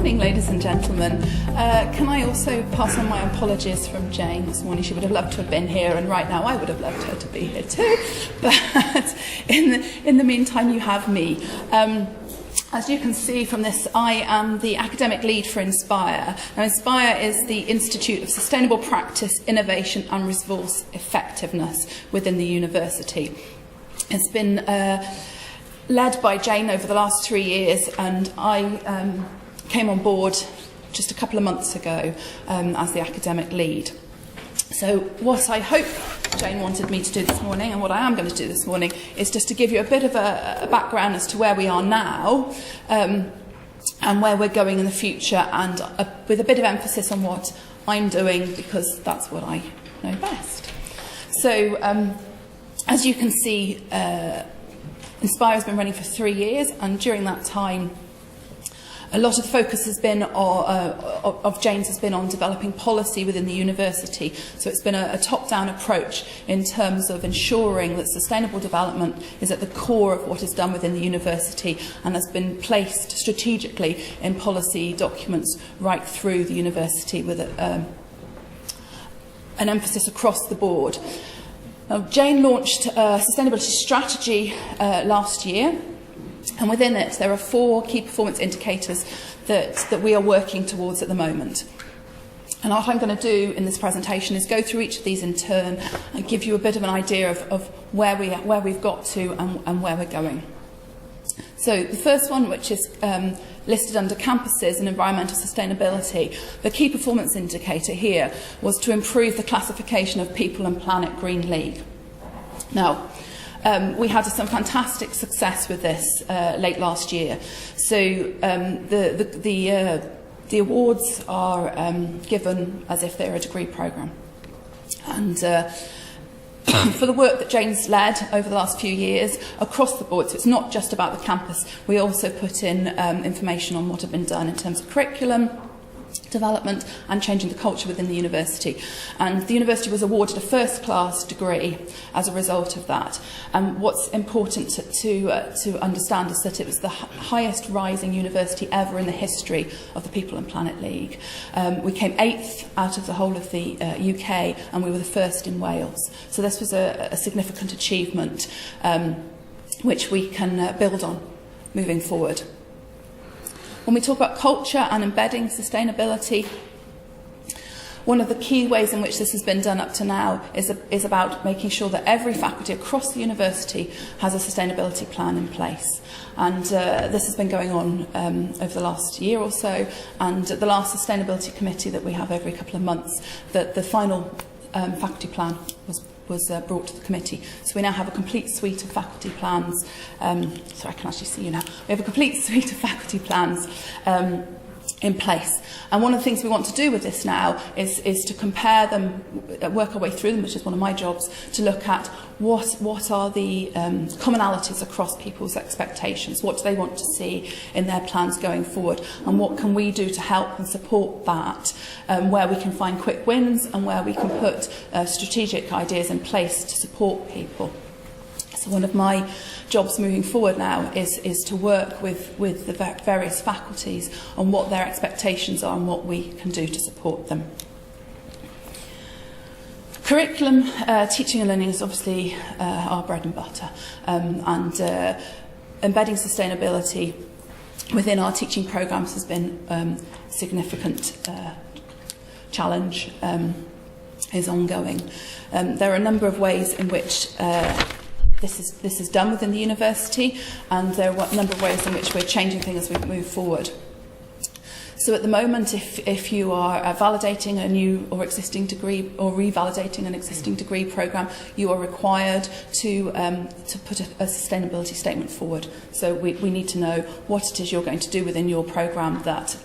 morning, ladies and gentlemen. Can I also pass on my apologies from Jane this morning? She would have loved to have been here, and right now I would have loved her to be here too. But in the meantime, you have me. As you can see from this, I am the academic lead for Inspire. Now, Inspire is the Institute of Sustainable Practice, Innovation and Resource Effectiveness within the university. It's been led by Jane over the last 3 years, and I came on board just a couple of months ago as the academic lead. So what I hope Jane wanted me to do this morning, and what I am going to do this morning, is just to give you a bit of a background as to where we are now and where we're going in the future, and with a bit of emphasis on what I'm doing, because that's what I know best. So as you can see, Inspire has been running for 3 years, and during that time a lot of the focus has been of Jane's has been on developing policy within the university. So it's been a top-down approach in terms of ensuring that sustainable development is at the core of what is done within the university, and has been placed strategically in policy documents right through the university, with an emphasis across the board. Now, Jane launched a sustainability strategy last year, and within it there are 4 key performance indicators that we are working towards at the moment. And what I'm going to do in this presentation is go through each of these in turn and give you a bit of an idea of where we've got to and where we're going. So the first one, which is listed under campuses and environmental sustainability, the key performance indicator here was to improve the classification of People and Planet Green League. Now, we had some fantastic success with this late last year. So the awards are given as if they're a degree programme. And for the work that Jane's led over the last few years across the board, so it's not just about the campus, we also put in information on what had been done in terms of curriculum development and changing the culture within the university. And the university was awarded a first-class degree as a result of that. And what's important to understand is that it was the highest rising university ever in the history of the People and Planet League. We came 8th out of the whole of the UK, and we were the first in Wales. So this was a significant achievement which we can build on moving forward. When we talk about culture and embedding sustainability, one of the key ways in which this has been done up to now is about making sure that every faculty across the university has a sustainability plan in place. And this has been going on over the last year or so, and at the last sustainability committee that we have every couple of months, that the final faculty plan was brought to the committee. So we now have a complete suite of faculty plans. Sorry, I can actually see you now. We have a complete suite of faculty plans in place. And one of the things we want to do with this now is to compare them, work our way through them, which is one of my jobs, to look at what are the commonalities across people's expectations, what do they want to see in their plans going forward, and what can we do to help and support that, where we can find quick wins and where we can put strategic ideas in place to support people. So one of my jobs moving forward now is to work with the various faculties on what their expectations are and what we can do to support them. Curriculum, teaching and learning is obviously our bread and butter, and embedding sustainability within our teaching programmes has been a significant challenge, is ongoing. There are a number of ways in which this is done within the university, and there are a number of ways in which we're changing things as we move forward. So at the moment, if you are validating a new or existing degree, or revalidating an existing degree programme, you are required to put a sustainability statement forward. So we need to know what it is you're going to do within your programme that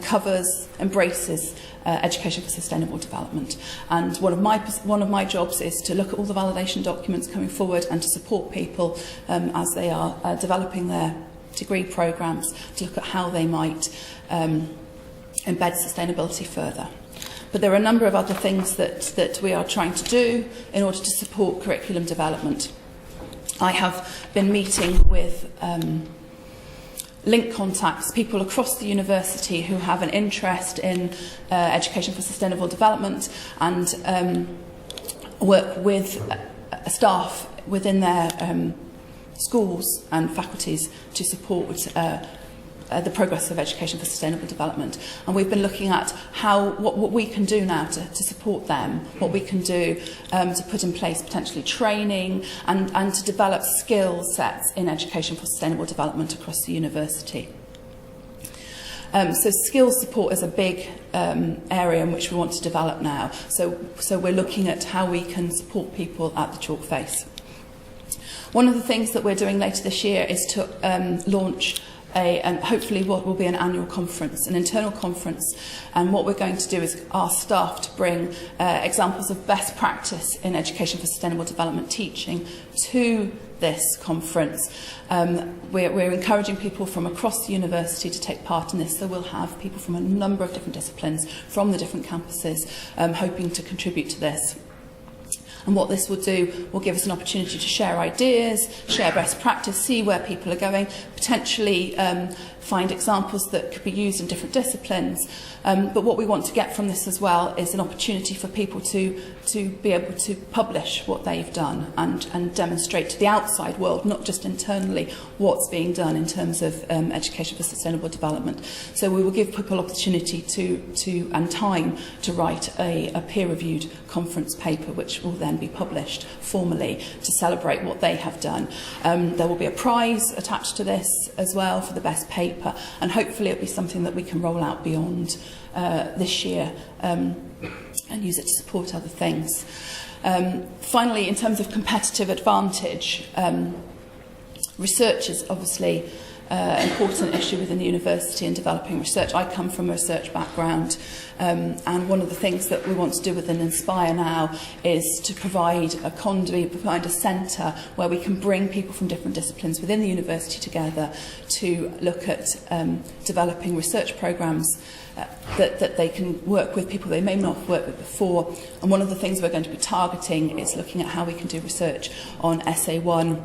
covers, embraces education for sustainable development. And one of my jobs is to look at all the validation documents coming forward and to support people as they are developing their degree programmes, to look at how they might embed sustainability further. But there are a number of other things that we are trying to do in order to support curriculum development. I have been meeting with link contacts, people across the university who have an interest in education for sustainable development, and work with staff within their schools and faculties to support the progress of education for sustainable development. And we've been looking at what we can do now to support them, what we can do to put in place potentially training and to develop skill sets in education for sustainable development across the university. So skills support is a big area in which we want to develop now. So we're looking at how we can support people at the chalk face. One of the things that we're doing later this year is to launch and hopefully what will be an annual conference, an internal conference, and what we're going to do is ask staff to bring examples of best practice in education for sustainable development teaching to this conference. We're encouraging people from across the university to take part in this, so we'll have people from a number of different disciplines from the different campuses hoping to contribute to this. And what this will do will give us an opportunity to share ideas, share best practice, see where people are going, potentially find examples that could be used in different disciplines. But what we want to get from this as well is an opportunity for people to be able to publish what they've done and demonstrate to the outside world, not just internally, what's being done in terms of education for sustainable development. So we will give people opportunity and time to write a peer-reviewed conference paper, which will then be published formally to celebrate what they have done. There will be a prize attached to this as well for the best paper, and hopefully it'll be something that we can roll out beyond this year and use it to support other things. Finally, in terms of competitive advantage, research is obviously an important issue within the university in developing research. I come from a research background, and one of the things that we want to do within Inspire now is to provide a conduit, provide a centre where we can bring people from different disciplines within the university together to look at developing research programmes that they can work with people they may not have worked with before. And one of the things we're going to be targeting is looking at how we can do research on SA1,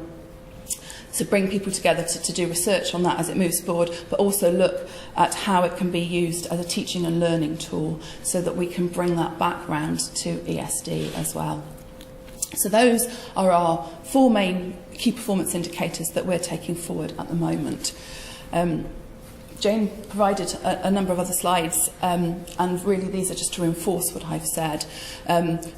to bring people together to do research on that as it moves forward, but also look at how it can be used as a teaching and learning tool so that we can bring that background to ESD as well. So those are our 4 main key performance indicators that we're taking forward at the moment. Jane provided a number of other slides, and really these are just to reinforce what I've said.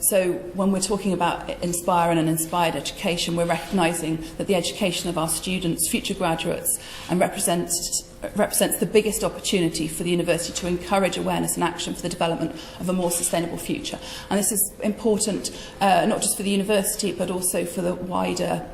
So when we're talking about Inspire and an inspired education, we're recognising that the education of our students, future graduates, and represents the biggest opportunity for the university to encourage awareness and action for the development of a more sustainable future. And this is important not just for the university, but also for the wider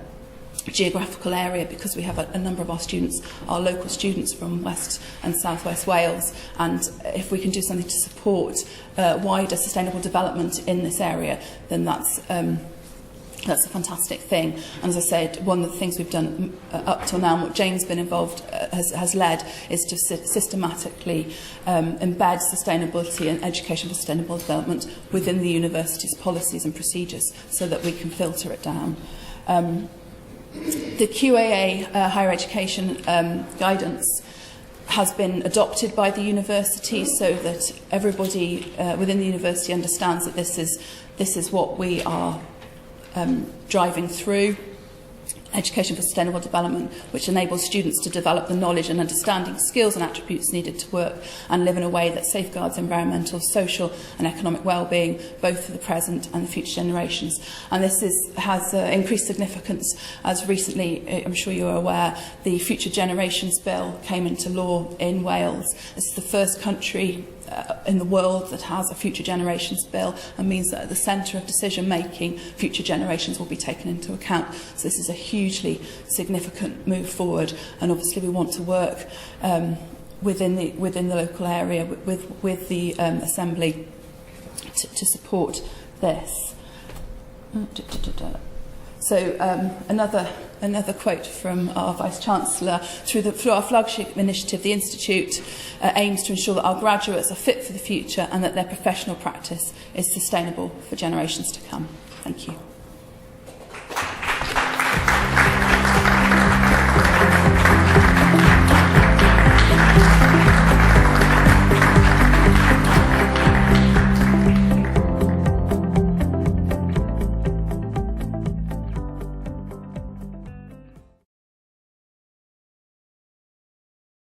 geographical area, because we have a number of our students are local students from West and South West Wales, and if we can do something to support wider sustainable development in this area, then that's a fantastic thing. And as I said, one of the things we've done up till now, and what Jane's been involved has led, is to systematically embed sustainability and education for sustainable development within the university's policies and procedures so that we can filter it down. The QAA higher education guidance has been adopted by the university so that everybody within the university understands that this is what we are driving through. Education for Sustainable Development, which enables students to develop the knowledge and understanding, skills and attributes needed to work and live in a way that safeguards environmental, social and economic well-being, both for the present and the future generations. And this has increased significance as recently, I'm sure you're aware, the Future Generations Bill came into law in Wales. This is the first country in the world that has a Future Generations Bill, and means that at the centre of decision making, future generations will be taken into account. So this is a hugely significant move forward, and obviously we want to work within the local area with the Assembly to support this. So another quote from our Vice-Chancellor: through our flagship initiative, the Institute aims to ensure that our graduates are fit for the future and that their professional practice is sustainable for generations to come. Thank you.